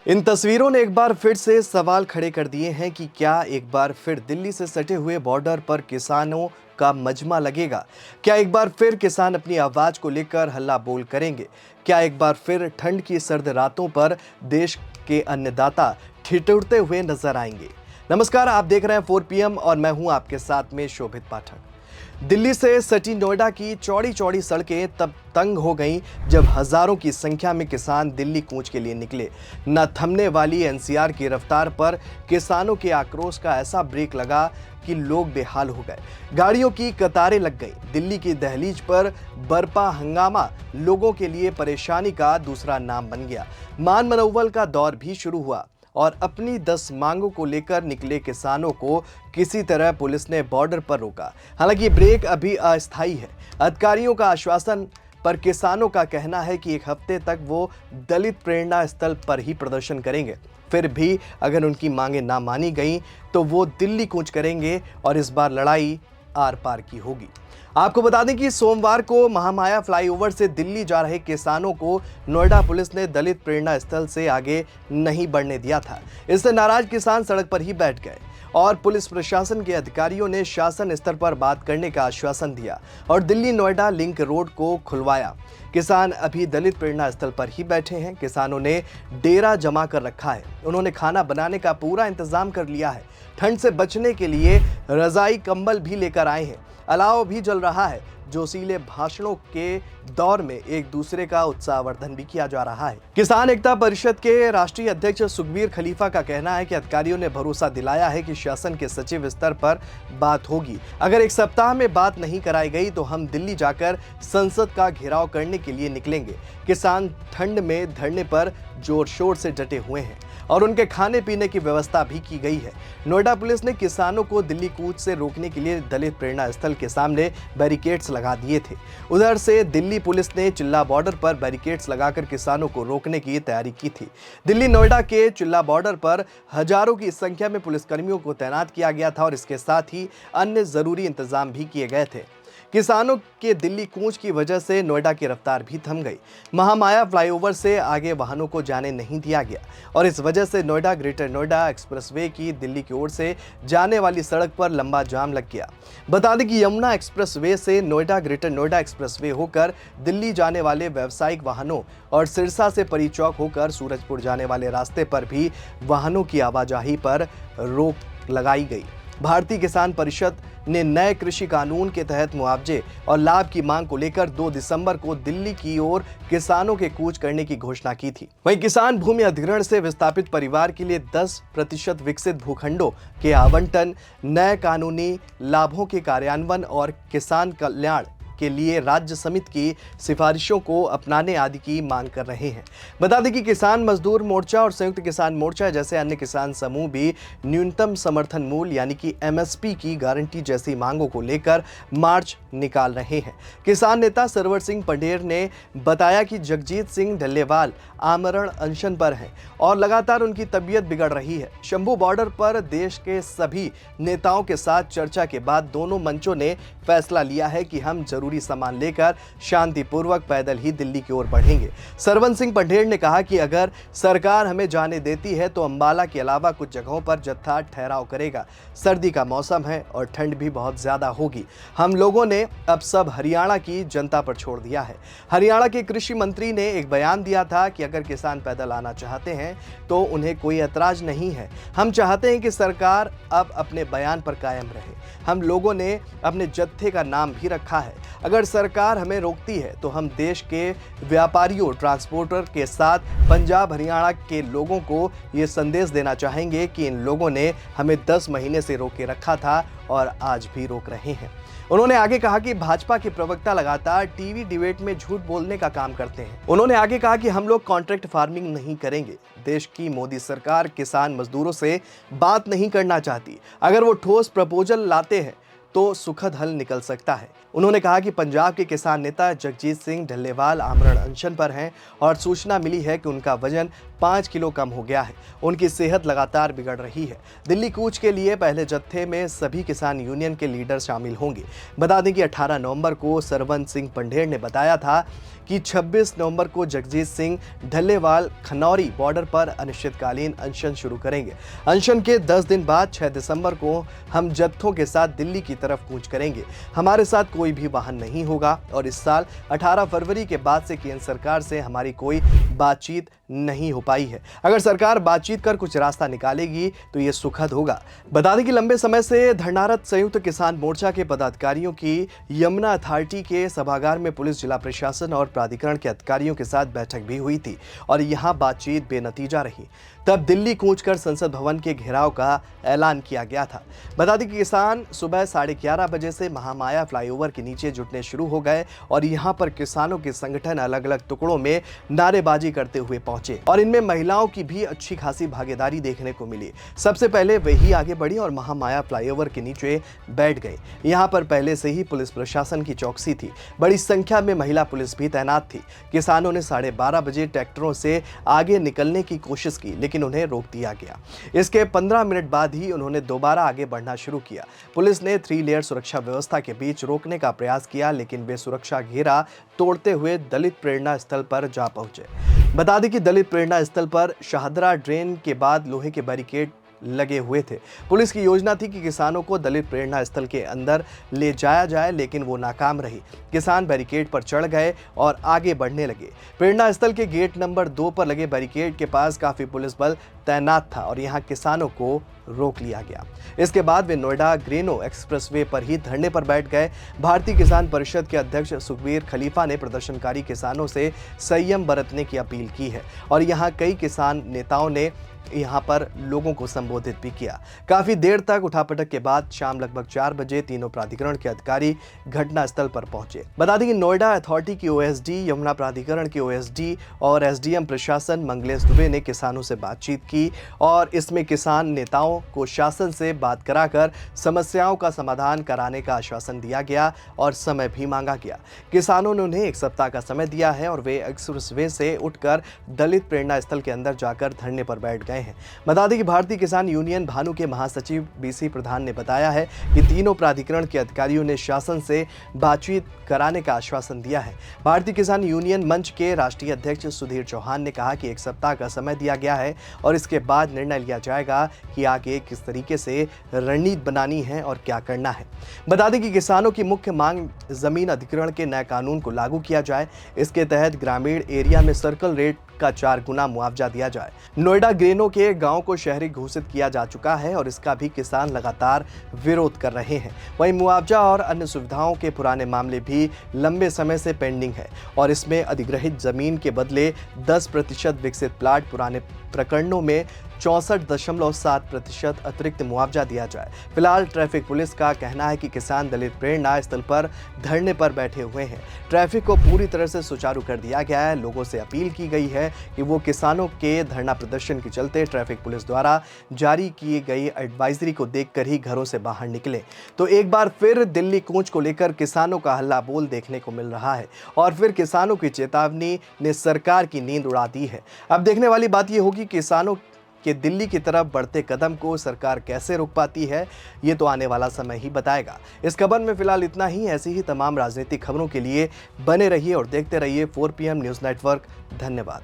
इन तस्वीरों ने एक बार फिर से सवाल खड़े कर दिए हैं कि क्या एक बार फिर दिल्ली से सटे हुए बॉर्डर पर किसानों का मजमा लगेगा। क्या एक बार फिर किसान अपनी आवाज को लेकर हल्ला बोल करेंगे। क्या एक बार फिर ठंड की सर्द रातों पर देश के अन्नदाता ठिठुरते हुए नजर आएंगे। नमस्कार, आप देख रहे हैं 4 PM और मैं हूं आपके साथ में शोभित पाठक। दिल्ली से सटी नोएडा की चौड़ी चौड़ी सड़कें तब तंग हो गईं जब हजारों की संख्या में किसान दिल्ली कूच के लिए निकले। न थमने वाली एनसीआर की रफ्तार पर किसानों के आक्रोश का ऐसा ब्रेक लगा कि लोग बेहाल हो गए। गाड़ियों की कतारें लग गई। दिल्ली की दहलीज पर बरपा हंगामा लोगों के लिए परेशानी का दूसरा नाम बन गया। मान मनोवल का दौर भी शुरू हुआ और अपनी 10 मांगों को लेकर निकले किसानों को किसी तरह पुलिस ने बॉर्डर पर रोका। हालांकि ब्रेक अभी अस्थायी है। अधिकारियों का आश्वासन पर किसानों का कहना है कि 1 हफ्ते तक वो दलित प्रेरणा स्थल पर ही प्रदर्शन करेंगे। फिर भी अगर उनकी मांगें ना मानी गईं तो वो दिल्ली कूच करेंगे और इस बार लड़ाई आर पार की होगी। आपको बता दें कि सोमवार को महामाया फ्लाईओवर से दिल्ली जा रहे किसानों को नोएडा पुलिस ने दलित प्रेरणा स्थल से आगे नहीं बढ़ने दिया था। इससे नाराज किसान सड़क पर ही बैठ गए और पुलिस प्रशासन के अधिकारियों ने शासन स्तर पर बात करने का आश्वासन दिया और दिल्ली नोएडा लिंक रोड को खुलवाया। किसान अभी दलित प्रेरणा स्थल पर ही बैठे हैं। किसानों ने डेरा जमा कर रखा है। उन्होंने खाना बनाने का पूरा इंतजाम कर लिया है। ठंड से बचने के लिए रजाई कंबल भी लेकर आए हैं। अलाव भी जल रहा है। जोशीले भाषणों के दौर में एक दूसरे का उत्साहवर्धन भी किया जा रहा है। किसान एकता परिषद के राष्ट्रीय अध्यक्ष सुखबीर खलीफा का कहना है कि अधिकारियों ने भरोसा दिलाया है कि शासन के सचिव स्तर पर बात होगी। अगर 1 सप्ताह में बात नहीं कराई गई तो हम दिल्ली जाकर संसद का घेराव करने के लिए निकलेंगे। किसान ठंड में धरने पर जोर शोर से डटे हुए हैं और उनके खाने पीने की व्यवस्था भी की गई है। नोएडा पुलिस ने किसानों को दिल्ली कूच से रोकने के लिए दलित प्रेरणा स्थल के सामने बैरिकेड्स लगा दिए थे। उधर से दिल्ली पुलिस ने चिल्ला बॉर्डर पर बैरिकेड्स लगाकर किसानों को रोकने की तैयारी की थी। दिल्ली नोएडा के चिल्ला बॉर्डर पर हजारों की संख्या में पुलिसकर्मियों को तैनात किया गया था और इसके साथ ही अन्य जरूरी इंतजाम भी किए गए थे। किसानों के दिल्ली कूच की वजह से नोएडा की रफ्तार भी थम गई। महामाया फ्लाईओवर से आगे वाहनों को जाने नहीं दिया गया और इस वजह से नोएडा ग्रेटर नोएडा एक्सप्रेसवे की दिल्ली की ओर से जाने वाली सड़क पर लंबा जाम लग गया। बता दें कि यमुना एक्सप्रेसवे से नोएडा ग्रेटर नोएडा एक्सप्रेसवे होकर दिल्ली जाने वाले व्यावसायिक वाहनों और सिरसा से परी चौक होकर सूरजपुर जाने वाले रास्ते पर भी वाहनों की आवाजाही पर रोक लगाई गई। भारतीय किसान परिषद ने नए कृषि कानून के तहत मुआवजे और लाभ की मांग को लेकर 2 दिसंबर को दिल्ली की ओर किसानों के कूच करने की घोषणा की थी। वहीं किसान भूमि अधिग्रहण से विस्थापित परिवार के लिए 10% विकसित भूखंडों के आवंटन, नए कानूनी लाभों के कार्यान्वयन और किसान कल्याण के लिए राज्य समिति की सिफारिशों को अपनाने आदि की मांग कर रहे हैं। बता दें कि किसान मजदूर मोर्चा और संयुक्त किसान मोर्चा जैसे अन्य किसान समूह भी न्यूनतम समर्थन मूल्य यानी कि MSP की गारंटी जैसी मांगों को लेकर मार्च निकाल रहे हैं। किसान नेता सरवर सिंह पंढेर ने बताया कि जगजीत सिंह ढल्लेवाल आमरण अनशन पर हैं और लगातार उनकी तबीयत बिगड़ रही है। शंभू बॉर्डर पर देश के सभी नेताओं के साथ चर्चा के बाद दोनों मंचों ने फैसला लिया है कि हम जरूरी सामान लेकर शांतिपूर्वक पैदल ही दिल्ली की ओर बढ़ेंगे। सरवन सिंह पंढेर ने कहा कि अगर सरकार हमें जाने देती है तो अंबाला के अलावा कुछ जगहों पर जत्था ठहराव करेगा। सर्दी का मौसम है और ठंड भी बहुत ज्यादा होगी। हम लोगों ने अब सब हरियाणा की जनता पर छोड़ दिया है। हरियाणा के कृषि मंत्री ने एक बयान दिया था कि अगर किसान पैदल आना चाहते हैं तो उन्हें कोई ऐतराज नहीं है। हम चाहते हैं कि सरकार अब अपने बयान पर कायम रहे। हम लोगों ने अपने जत्थे का नाम भी रखा है। अगर सरकार हमें रोकती है तो हम देश के व्यापारियों, ट्रांसपोर्टर के साथ पंजाब हरियाणा के लोगों को ये संदेश देना चाहेंगे कि इन लोगों ने हमें 10 महीने से रोके रखा था और आज भी रोक रहे हैं। उन्होंने आगे कहा कि भाजपा के प्रवक्ता लगातार टीवी डिबेट में झूठ बोलने का काम करते हैं। उन्होंने आगे कहा कि हम लोग कॉन्ट्रैक्ट फार्मिंग नहीं करेंगे। देश की मोदी सरकार किसान मजदूरों से बात नहीं करना चाहती। अगर वो ठोस प्रपोजल लाते हैं तो सुखद हल निकल सकता है। उन्होंने कहा कि पंजाब के किसान नेता जगजीत सिंह ढल्लेवाल आमरण अनशन पर हैं और सूचना मिली है कि उनका वजन 5 किलो कम हो गया है। उनकी सेहत लगातार बिगड़ रही है। दिल्ली कूच के लिए पहले जत्थे में सभी किसान यूनियन के लीडर शामिल होंगे। बता दें कि 18 नवंबर को सरवन सिंह पंढेर ने बताया था कि 26 नवंबर को जगजीत सिंह ढल्लेवाल खनौरी बॉर्डर पर अनिश्चितकालीन अनशन शुरू करेंगे। अनशन के 10 दिन बाद 6 दिसंबर को हम जत्थों के साथ दिल्ली की तरफ कूच करेंगे। हमारे साथ कोई भी वाहन नहीं होगा और इस साल 18 फरवरी के बाद से केंद्र सरकार से हमारी कोई बातचीत नहीं हो पाई है। अगर सरकार बातचीत कर कुछ रास्ता निकालेगी तो ये सुखद होगा। बता दें कि लंबे समय से धरनारत संयुक्त किसान मोर्चा के पदाधिकारियों की यमुना अथॉरिटी के सभागार में पुलिस, जिला प्रशासन और प्राधिकरण के अधिकारियों के साथ बैठक भी हुई थी और यहां बातचीत बेनतीजा रही। तब दिल्ली कूच कर संसद भवन के घेराव का ऐलान किया गया था। बता दें कि किसान सुबह 11:30 बजे से महामाया फ्लाईओवर के नीचे जुटने शुरू हो गए और यहां पर किसानों के संगठन अलग अलग टुकड़ों में नारेबाजी करते हुए पहुंचे और इनमें महिलाओं की भी अच्छी खासी भागीदारी देखने को मिली। सबसे पहले वे ही आगे बढ़ी और महामाया फ्लाईओवर के नीचे बैठ गए। यहां पर पहले से ही पुलिस प्रशासन की चौकसी थी। बड़ी संख्या में महिला पुलिस भी तैनात थी। किसानों ने 12:30 बजे ट्रैक्टरों से आगे निकलने की कोशिश की, लेकिन उन्हें रोक दिया गया। इसके 15 मिनट बाद ही उन्होंने दोबारा आगे बढ़ना शुरू किया। पुलिस ने 3 लेयर सुरक्षा व्यवस्था के बीच रोकने का प्रयास किया, लेकिन वे सुरक्षा घेरा तोड़ते हुए दलित प्रेरणा स्थल पर जा पहुंचे। बता दें कि दलित प्रेरणा स्थल पर शाहदरा ड्रेन के बाद लोहे के बैरिकेड लगे हुए थे। पुलिस की योजना थी कि किसानों को दलित प्रेरणा स्थल के अंदर ले जाया जाए, लेकिन वो नाकाम रही। किसान बैरिकेड पर चढ़ गए और आगे बढ़ने लगे। प्रेरणा स्थल के गेट नंबर 2 पर लगे बैरिकेड के पास काफी पुलिस बल तैनात था और यहां किसानों को रोक लिया गया। इसके बाद वे नोएडा ग्रेनो एक्सप्रेसवे पर ही धरने पर बैठ गए। भारतीय किसान परिषद के अध्यक्ष सुखबीर खलीफा ने प्रदर्शनकारी किसानों से संयम बरतने की अपील की है और यहां कई किसान नेताओं ने यहां पर लोगों को संबोधित भी किया। काफी देर तक उठापटक के बाद शाम लगभग 4 बजे तीनों प्राधिकरण के अधिकारी घटना स्थल पर पहुंचे। बता दें कि नोएडा अथॉरिटी की ओएसडी, यमुना प्राधिकरण की ओएसडी और एसडीएम प्रशासन मंगलेश दुबे ने किसानों से बातचीत की और इसमें किसान नेताओं को शासन से बात कराकर समस्याओं का समाधान कराने का आश्वासन दिया गया और समय भी मांगा गया। किसानों ने उन्हें 1 सप्ताह का समय दिया है और वे एक्सप्रेसवे से उठकर दलित प्रेरणा स्थल के अंदर जाकर धरने पर बैठ गए हैं। बता दें कि भारतीय किसान यूनियन भानु के महासचिव बीसी प्रधान ने बताया है कि तीनों प्राधिकरण के अधिकारियों ने शासन से बातचीत कराने का आश्वासन दिया है। भारतीय किसान यूनियन मंच के राष्ट्रीय अध्यक्ष सुधीर चौहान ने कहा कि 1 सप्ताह का समय दिया गया है और इसके बाद निर्णय लिया जाएगा कि आगे किस तरीके से रणनीति बनानी है और क्या करना है। बता दें कि किसानों की मुख्य मांग जमीन अधिग्रहण के नए कानून को लागू किया जाए। इसके तहत ग्रामीण एरिया में सर्कल रेट का 4 गुना मुआवजा दिया जाए। नोएडा ग्रेनो के गांव को शहरी घोषित किया जा चुका है और इसका भी किसान लगातार विरोध कर रहे हैं। वहीं मुआवजा और अन्य सुविधाओं के पुराने मामले भी लंबे समय से पेंडिंग है और इसमें अधिग्रहित जमीन के बदले 10% विकसित प्लाट, पुराने प्रकरणों में 64.7% अतिरिक्त मुआवजा दिया जाए। फिलहाल ट्रैफिक पुलिस का कहना है कि किसान दलित प्रेरणा स्थल पर धरने पर बैठे हुए हैं। ट्रैफिक को पूरी तरह से सुचारू कर दिया गया है। लोगों से अपील की गई है कि वो किसानों के धरना प्रदर्शन के चलते ट्रैफिक पुलिस द्वारा जारी की गई एडवाइजरी को देखकर ही घरों से बाहर निकले। तो एक बार फिर दिल्ली कूच को लेकर किसानों का हल्ला बोल देखने को मिल रहा है और फिर किसानों की चेतावनी ने सरकार की नींद उड़ा दी है। अब देखने वाली बात यह होगी किसानों कि दिल्ली की तरफ बढ़ते कदम को सरकार कैसे रोक पाती है, ये तो आने वाला समय ही बताएगा। इस खबर में फिलहाल इतना ही। ऐसी ही तमाम राजनीतिक खबरों के लिए बने रहिए और देखते रहिए 4 PM न्यूज़ नेटवर्क। धन्यवाद।